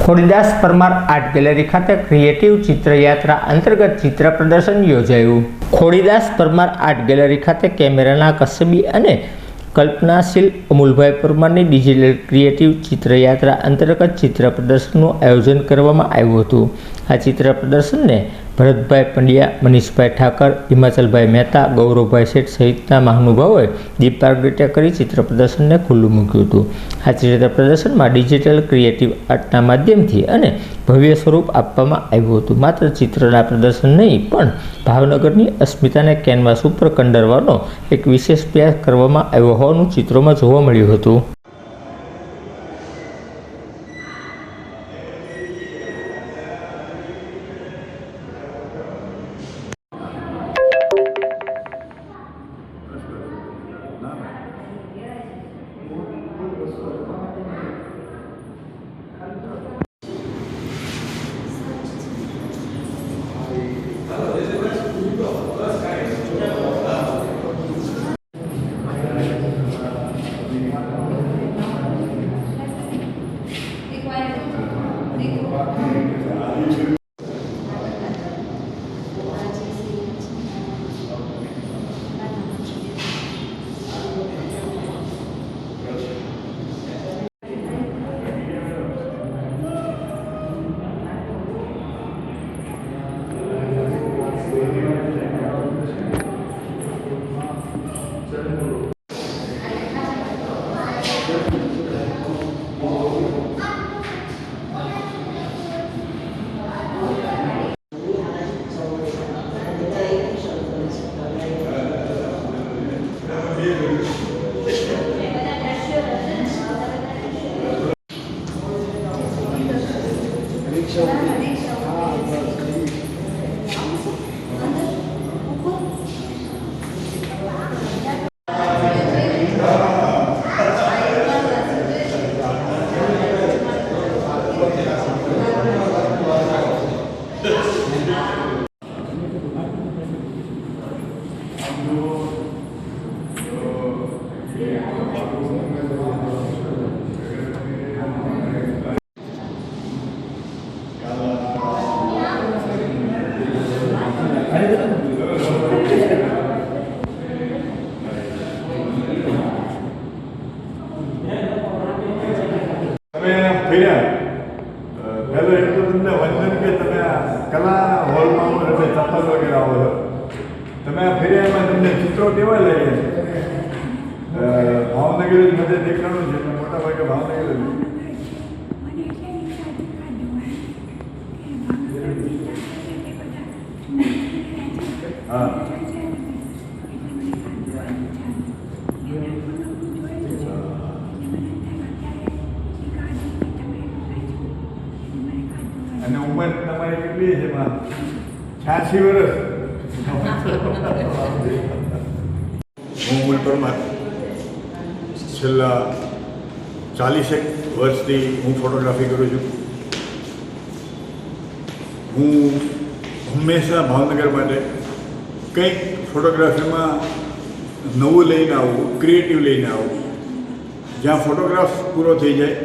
Khodidas Parmar art gallery ખાતે creative ચિત્રયાત્રા અંતર્ગત ચિત્ર પ્રદર્શન યોજાયું। ખોડીદાસ પરમાર આર્ટ ગેલેરી ખાતે કેમેરાના કસબી અને કલ્પનાશીલ અમૂલભાઈ પરમારની ડિજિટલ ક્રિએટિવ ચિત્રયાત્રા અંતર્ગત ચિત્ર પ્રદર્શનનું આયોજન કરવામાં આવ્યું હતું। આ ચિત્ર પ્રદર્શનને ભરતભાઈ પંડ્યા, મનીષભાઈ ઠાકર, હિમાચલભાઈ મહેતા, ગૌરવભાઈ શેઠ સહિતના મહાનુભાવોએ દીપ પ્રાગટ્ય કરી ચિત્ર પ્રદર્શનને ખુલ્લું મૂક્યું હતું। આ ચિત્ર પ્રદર્શનમાં ડિજિટલ ક્રિએટિવ આર્ટના માધ્યમથી અને ભવ્ય સ્વરૂપ આપવામાં આવ્યું હતું। માત્ર ચિત્રના પ્રદર્શન નહીં પણ ભાવનગરની અસ્મિતાને કેનવાસ ઉપર કંડારવાનો એક વિશેષ પ્રયાસ કરવામાં આવ્યો હોવાનું ચિત્રોમાં જોવા મળ્યું હતું। પહેલો એક તો તમને વંદન કે તમે કલા હોલમાં તમે ચપ્પલ વગેરે આવો છો, તમે આ ફેરિયામાં તમને ચિત્રો કેવા લાગે છે? ભાવનગર જ બધે દેખાડું છે, મોટા ભાગે ભાવનગર જ. હા, અને ઉંમર તમારી કેટલી છે? 86 વર્ષ. હું અમૂલ પરમાર છેલ્લા 40 વર્ષથી હું ફોટોગ્રાફી કરું છું। હું હંમેશા ભાવનગર માટે કંઈક ફોટોગ્રાફીમાં નવું લઈને આવું, ક્રિએટિવ લઈને આવું। જ્યાં ફોટોગ્રાફ પૂરો થઈ જાય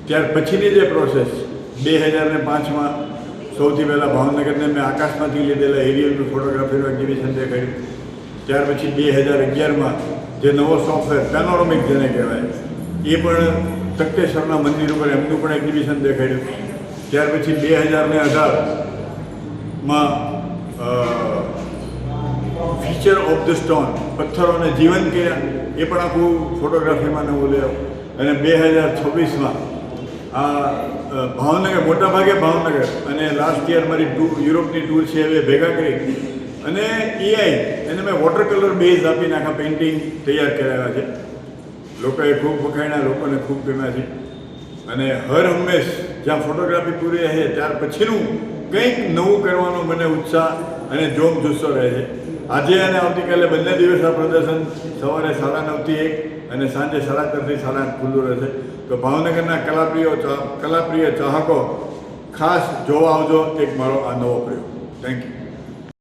ત્યાર પછીની જે પ્રોસેસ 2005માં સૌથી પહેલાં ભાવનગરને મેં આકાશમાંથી લીધેલા એરિયલ ફોટોગ્રાફીનું એક્ઝિબિશન દેખાડ્યું। ત્યાર પછી 2011માં જે નવો સોફ્ટવેર પેનોરામિક જેને કહેવાય એ પણ તખતેશ્વરના મંદિર ઉપર એમનું પણ એક્ઝિબિશન દેખાડ્યું। ત્યાર પછી 2018માં ફીચર ઓફ ધ સ્ટોન, પથ્થરોને જીવન કર્યા, એ પણ આખું ફોટોગ્રાફીમાં નવું લેવું। અને 2026માં આ ભાવનગર, મોટાભાગે ભાવનગર અને લાસ્ટ યર મારી યુરોપની ટૂર છે એ ભેગા કરી અને એઆઈ એને મેં વોટર કલર બેઝ આપીને આખા પેઇન્ટિંગ તૈયાર કરાવ્યા છે। લોકોએ ખૂબ વખાણ્યા, લોકોને ખૂબ ગમ્યા છે। અને હર હંમેશ જ્યાં ફોટોગ્રાફી પૂરી રહે ત્યાર પછીનું કંઈક નવું કરવાનો મને ઉત્સાહ અને જોમ જુસ્સો રહે છે। આજે અને આવતીકાલે બંને દિવસ આ પ્રદર્શન સવારે 9:30 થી 1 અને સાંજે 7:30 થી 8:30 ખુલ્લું રહેશે। તો ભાવનગરના કલાપ્રિય ચાહકો ખાસ જોવા આવજો, એક મારો આ નવો પ્રયોગ। Thank you.